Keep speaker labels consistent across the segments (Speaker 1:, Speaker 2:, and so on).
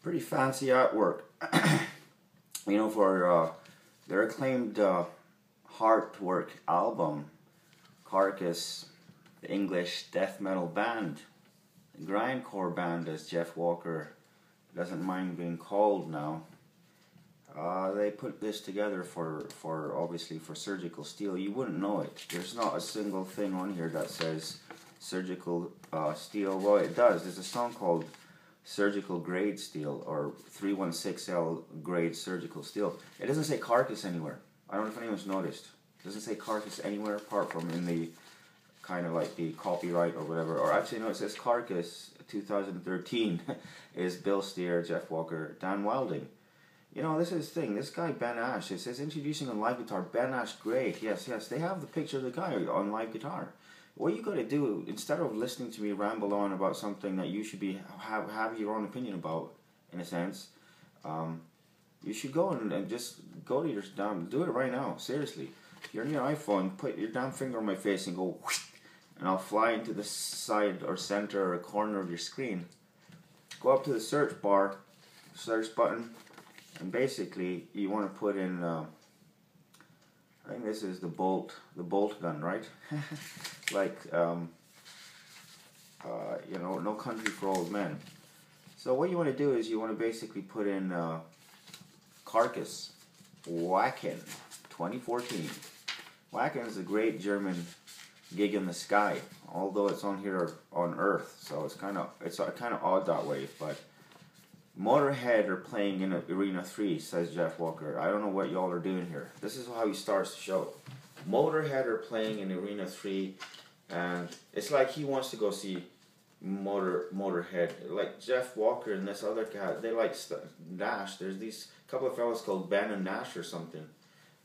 Speaker 1: Pretty fancy artwork. You know, for their acclaimed Heartwork album, Carcass, the English death metal band, grindcore band as Jeff Walker doesn't mind being called now. They put this together for obviously for Surgical Steel. You wouldn't know it. There's not a single thing on here that says Surgical Steel. Well, it does. There's a song called Surgical Grade Steel or 316L Grade Surgical Steel. It doesn't say Carcass anywhere. I don't know if anyone's noticed. It doesn't say Carcass anywhere apart from in the kind of like the copyright or whatever. Or actually, no, it says Carcass 2013 is Bill Steer, Jeff Walker, Dan Wilding. You know, this is the thing. This guy, Ben Ash, it says introducing on live guitar, Ben Ash, great. Yes, they have the picture of the guy on live guitar. What you got to do, instead of listening to me ramble on about something that you should be have your own opinion about, in a sense, you should go and just go to your do it right now. Seriously, if you're on your iPhone, put your damn finger on my face and go, whoosh, and I'll fly into the side or center or corner of your screen. Go up to the search bar, search button. And basically, you want to put in, I think this is the bolt gun, right? Like, you know, No Country for Old Men. So what you want to do is you want to basically put in Carcass, Wacken, 2014. Wacken is a great German gig in the sky, although it's on here on Earth, so it's kind of odd that way, but. Motorhead are playing in Arena 3, says Jeff Walker. I don't know what y'all are doing here. This is how he starts the show. Motorhead are playing in Arena 3, and it's like he wants to go see Motorhead. Like Jeff Walker and this other guy, they like Nash. There's these couple of fellas called Ben and Nash or something.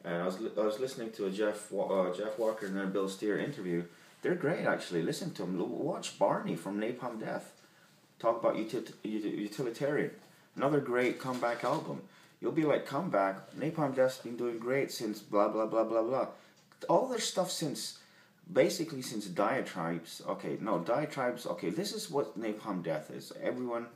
Speaker 1: And I was listening to a Jeff Walker and then Bill Steer interview. They're great, actually. Listen to them. Watch Barney from Napalm Death. Talk about Utilitarian. Another great comeback album. You'll be like, comeback? Napalm Death's been doing great since blah, blah, blah, blah, blah. All their stuff since Diatribes. Okay, no, Diatribes. Okay, this is what Napalm Death is. Everyone,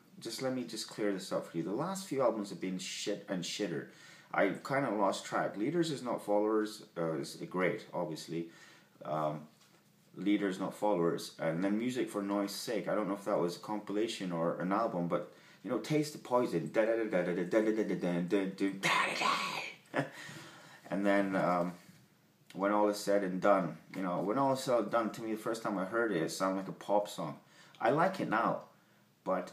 Speaker 1: let me clear this up for you. The last few albums have been shit and shitter. I kind of lost track. Leaders is Not Followers is great, obviously. Leaders Not Followers, and then Music for Noise Sake. I don't know if that was a compilation or an album, but you know, Taste the Poison. And then When All Is Said and Done. You know, When All Is Said and Done, to me, the first time I heard it, it sounded like a pop song. I like it now, but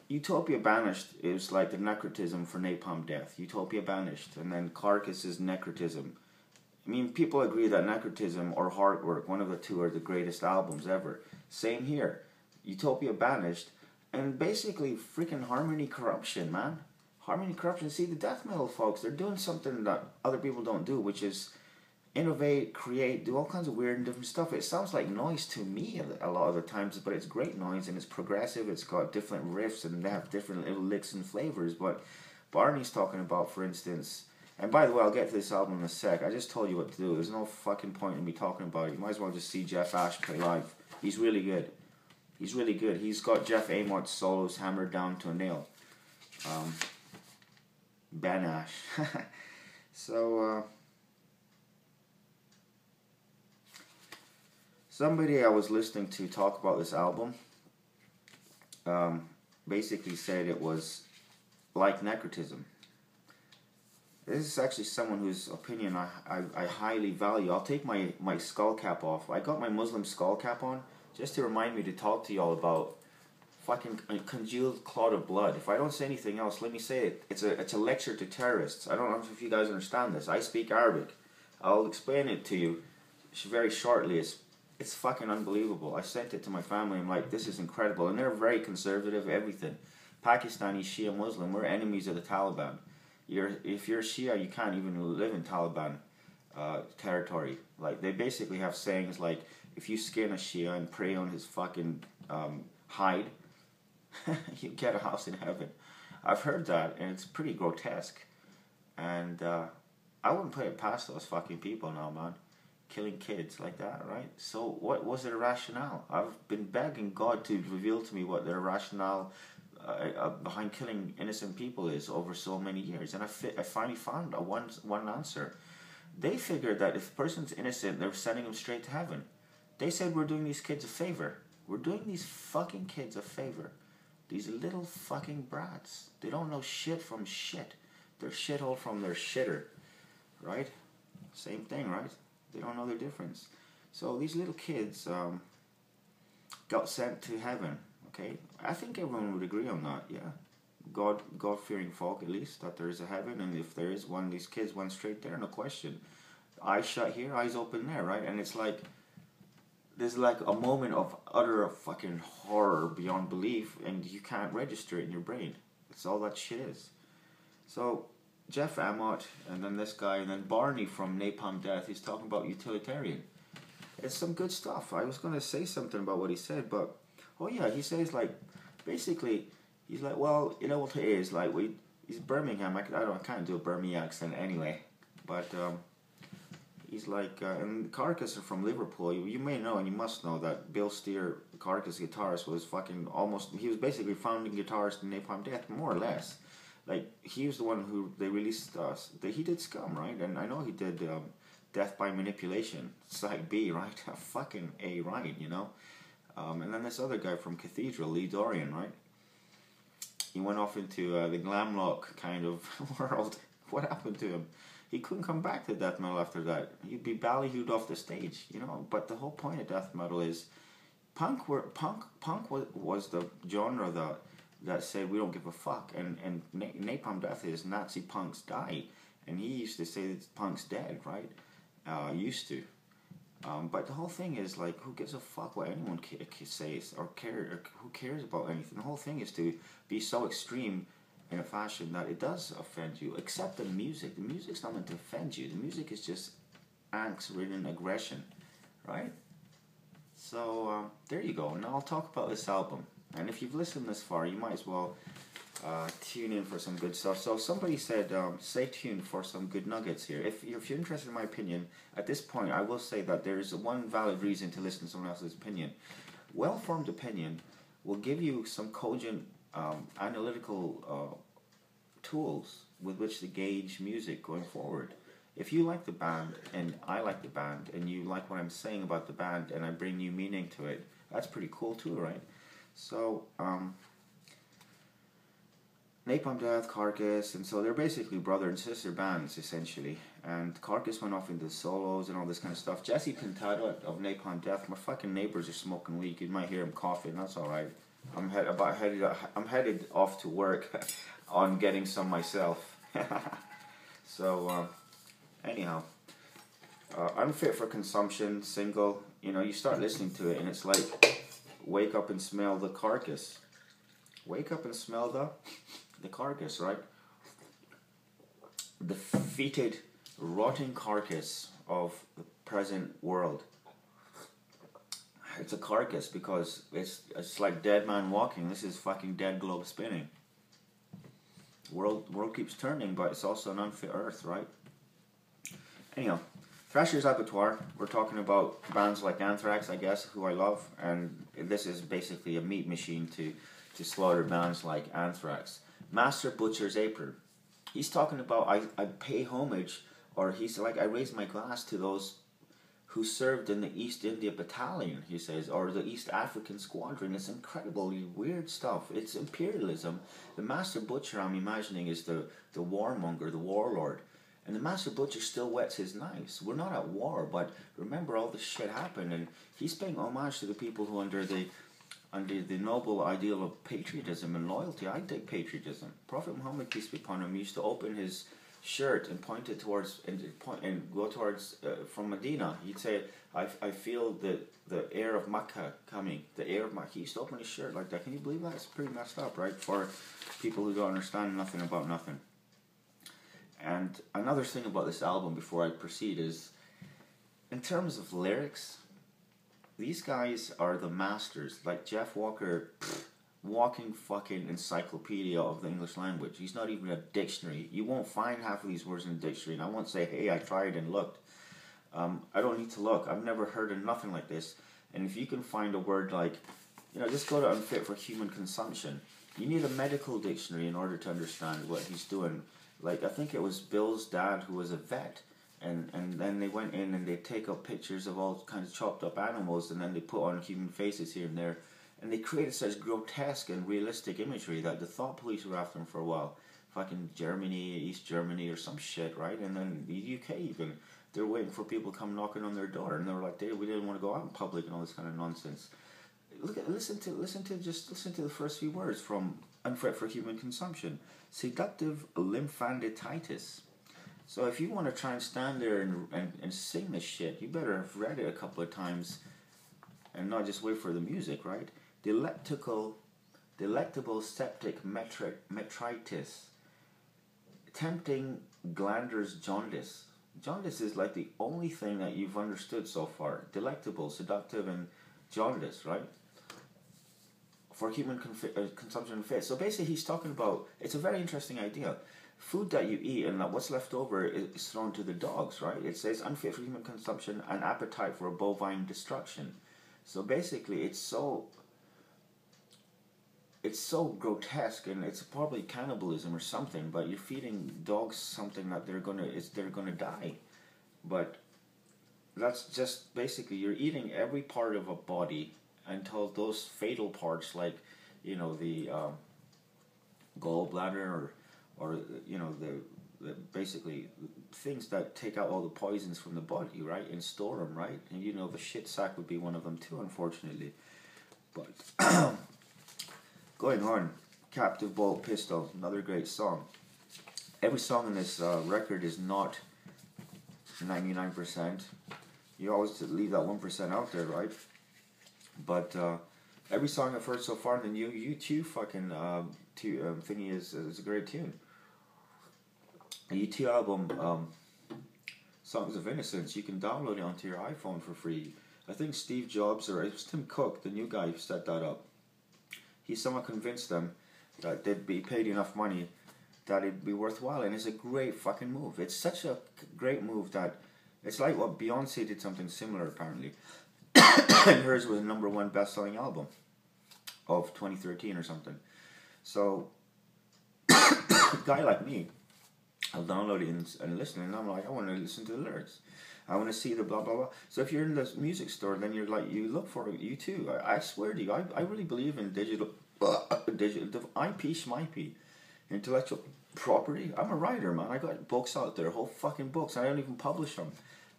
Speaker 1: Utopia Banished is like the necrotism for Napalm Death. Utopia Banished, and then Carcass is necrotism. I mean, people agree that Necrotism or Heartwork, one of the two, are the greatest albums ever. Same here. Utopia Banished, and basically freaking Harmony Corruption, man. Harmony Corruption. See, the death metal folks, they're doing something that other people don't do, which is innovate, create, do all kinds of weird and different stuff. It sounds like noise to me a lot of the times, but it's great noise, and it's progressive, it's got different riffs, and they have different little licks and flavors. But Barney's talking about, for instance... And by the way, I'll get to this album in a sec. I just told you what to do. There's no fucking point in me talking about it. You might as well just see Jeff Ash play live. He's really good. He's really good. He's got Jeff Amott's solos hammered down to a nail. Ben Ash. So, somebody I was listening to talk about this album basically said it was like necrotism. This is actually someone whose opinion I highly value. I'll take my skull cap off. I got my Muslim skull cap on just to remind me to talk to y'all about fucking a congealed clot of blood. If I don't say anything else, let me say it. It's a lecture to terrorists. I don't know if you guys understand this. I speak Arabic. I'll explain it to you very shortly. It's fucking unbelievable. I sent it to my family. I'm like, this is incredible. And they're very conservative, everything. Pakistani, Shia, Muslim, we're enemies of the Taliban. If you're Shia, you can't even live in Taliban territory. Like, they basically have sayings like, if you skin a Shia and prey on his fucking hide, you get a house in heaven. I've heard that, and it's pretty grotesque. And I wouldn't put it past those fucking people now, man. Killing kids like that, right? So what was their rationale? I've been begging God to reveal to me what their rationale behind killing innocent people is over so many years. And I finally found one answer. They figured that if a person's innocent, they're sending them straight to heaven. They said we're doing these kids a favor. We're doing these fucking kids a favor. These little fucking brats. They don't know shit from shit. They're shithole from their shitter. Right? Same thing, right? They don't know the difference. So these little kids got sent to heaven. Okay? I think everyone would agree on that, yeah. God-fearing folk, at least, that there is a heaven, and if there is one, these kids went straight there, no question. Eyes shut here, eyes open there, right? And it's like, there's like a moment of utter fucking horror beyond belief, and you can't register it in your brain. That's all that shit is. So, Jeff Amott, and then this guy, and then Barney from Napalm Death, he's talking about utilitarian. It's some good stuff. I was going to say something about what he said, but, oh yeah, he says like, basically, he's like, well, you know what it is, like, he's Birmingham, I can't do a Birmingham accent anyway, but, he's like, and Carcass are from Liverpool. You may know, and you must know, that Bill Steer, Carcass guitarist, was fucking he was basically founding guitarist in Napalm Death, more or less. Like, he was the one who they released he did Scum, right? And I know he did Death by Manipulation, side B, right? Fucking A, right, you know? And then this other guy from Cathedral, Lee Dorian, right? He went off into the glam rock kind of world. What happened to him? He couldn't come back to death metal after that. He'd be ballyhooed off the stage, you know. But the whole point of death metal is punk was the genre that said we don't give a fuck. And Napalm Death is Nazi punks die. And he used to say that punk's dead, right? Used to. But the whole thing is, like, who gives a fuck what anyone says or who cares about anything? The whole thing is to be so extreme in a fashion that it does offend you. Except the music. The music's not meant to offend you. The music is just angst-ridden aggression, right? So, there you go. Now I'll talk about this album. And if you've listened this far, you might as well tune in for some good stuff. So somebody said, stay tuned for some good nuggets here. If you're interested in my opinion, at this point I will say that there is one valid reason to listen to someone else's opinion. Well-formed opinion will give you some cogent analytical tools with which to gauge music going forward. If you like the band, and I like the band, and you like what I'm saying about the band, and I bring new meaning to it, that's pretty cool too, right? So, Napalm Death, Carcass, and so they're basically brother and sister bands, essentially. And Carcass went off into solos and all this kind of stuff. Jesse Pintado of Napalm Death, my fucking neighbors are smoking weed. You might hear him coughing, that's alright. I'm headed off to work on getting some myself. So, anyhow, Unfit for Consumption, single, you know, you start listening to it and it's like, wake up and smell the carcass. Wake up and smell the carcass, right? The fetid, rotting carcass of the present world. It's a carcass because it's like dead man walking. This is fucking dead globe spinning. World keeps turning, but it's also an unfit earth, right? Anyhow, Thrasher's Abattoir. We're talking about bands like Anthrax, I guess, who I love, and this is basically a meat machine to slaughter bands like Anthrax. Master Butcher's Apron. He's talking about I pay homage, or he's like, I raise my glass to those who served in the East India Battalion, he says, or the East African Squadron. It's incredibly weird stuff. It's imperialism. The Master Butcher, I'm imagining, is the warmonger, the warlord. And the Master Butcher still wets his knives. We're not at war, but remember all this shit happened, and he's paying homage to the people who under the noble ideal of patriotism and loyalty. I dig patriotism. Prophet Muhammad, peace be upon him, used to open his shirt and point it towards and go towards from Medina. He'd say, I feel the air of Makkah coming. The air of Makkah. He used to open his shirt like that. Can you believe that? It's pretty messed up, right? For people who don't understand nothing about nothing. And another thing about this album before I proceed is, in terms of lyrics, these guys are the masters. Like Jeff Walker, walking fucking encyclopedia of the English language. He's not even a dictionary. You won't find half of these words in a dictionary. And I won't say, hey, I tried and looked. I don't need to look. I've never heard of nothing like this. And if you can find a word like, you know, just go to Unfit for Human Consumption. You need a medical dictionary in order to understand what he's doing. Like, I think it was Bill's dad who was a vet, and then they went in and they take up pictures of all kinds of chopped up animals, and then they put on human faces here and there, and they created such grotesque and realistic imagery that the thought police were after them for a while. Fucking Germany, East Germany or some shit, right? And then the UK even, they're waiting for people to come knocking on their door, and they were like, we didn't want to go out in public and all this kind of nonsense. Listen to the first few words from Unfit for Human Consumption. Seductive lymphadenitis. So if you want to try and stand there and sing this shit, you better have read it a couple of times and not just wait for the music, right? Delectable septic metritis. Tempting glanders jaundice. Jaundice is like the only thing that you've understood so far. Delectable, seductive, and jaundice, right? For human consumption and fit. So basically he's talking about, it's a very interesting idea. Food that you eat and what's left over is thrown to the dogs, right? It says unfit for human consumption and appetite for bovine destruction. So basically it's so grotesque, and it's probably cannibalism or something, but you're feeding dogs something that they're gonna die. But that's just basically, you're eating every part of a body until those fatal parts, like, you know, the gallbladder or you know, the basically things that take out all the poisons from the body, right, and store them, right? And you know, the shit sack would be one of them too, unfortunately. But going on, Captive Bolt Pistol, another great song. Every song in this record is not 99%. You always leave that 1% out there, right? But every song I've heard so far in the new U2 fucking thingy is a great tune. The U2 album, Songs of Innocence, you can download it onto your iPhone for free. I think Steve Jobs, or it was Tim Cook, the new guy who set that up. He somehow convinced them that they'd be paid enough money that it'd be worthwhile, and it's a great fucking move. It's such a great move that it's like what Beyonce did something similar apparently. And hers was the #1 best-selling album of 2013 or something. So a guy like me, I'll download it and listen, and I'm like, I want to listen to the lyrics. I want to see the blah blah blah. So if you're in the music store, then you're like, you look for it. You too. I swear to you, I really believe in digital IP schmip, intellectual property. I'm a writer, man. I got books out there, whole fucking books. I don't even publish them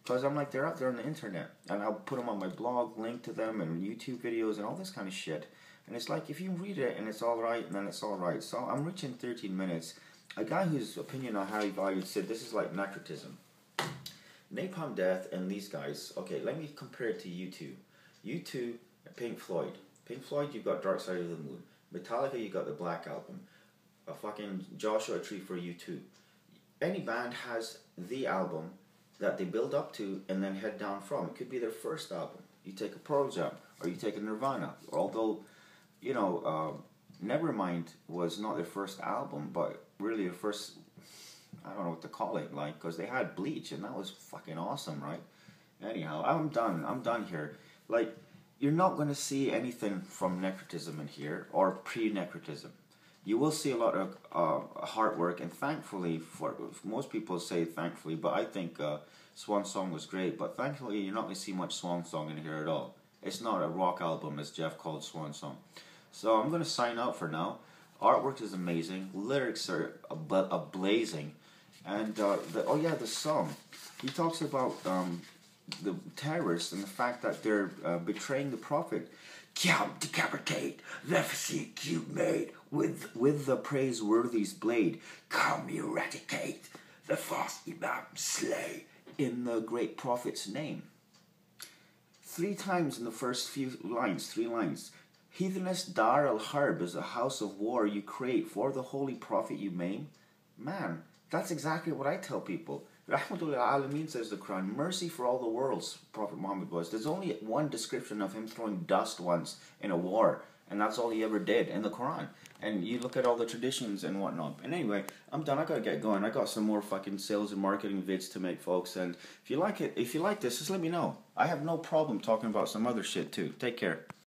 Speaker 1: because I'm like, they're out there on the internet, and I'll put them on my blog, link to them, and YouTube videos and all this kind of shit. And it's like, if you read it and it's all right, then it's all right. So I'm rich in 13 minutes. A guy whose opinion I highly valued said this is like necrotism. Napalm Death and these guys, okay, let me compare it to U2. U2, Pink Floyd. Pink Floyd, you've got Dark Side of the Moon. Metallica, you got the Black Album. A fucking Joshua Tree for U2. Any band has the album that they build up to and then head down from. It could be their first album. You take a Pearl Jam, or you take a Nirvana. Although, you know, Nevermind was not their first album, but really the first, I don't know what to call it, like, because they had Bleach, and that was fucking awesome, right? Anyhow, I'm done here. Like, you're not going to see anything from necrotism in here, or pre-necrotism. You will see a lot of hard work, and thankfully, for most people say thankfully, but I think Swan Song was great, but thankfully you're not going to see much Swan Song in here at all. It's not a rock album, as Jeff called Swan Song. So I'm going to sign out for now. Artwork is amazing, lyrics are blazing, and the song. He talks about the terrorists and the fact that they're betraying the prophet. Count, decapitate, the physique you made with the praiseworthy's blade. Come eradicate the false imam, slay in the great prophet's name. 3 times in the first few lines, 3 lines. Heathenist Dar al-Harb is a house of war you create for the holy prophet you maim. Man, that's exactly what I tell people. Rahmatullah Alameen, says the Quran, mercy for all the worlds, Prophet Muhammad was. There's only one description of him throwing dust once in a war, and that's all he ever did in the Quran. And you look at all the traditions and whatnot. And anyway, I'm done. I gotta get going. I got some more fucking sales and marketing vids to make, folks. And if you like it, if you like this, just let me know. I have no problem talking about some other shit too. Take care.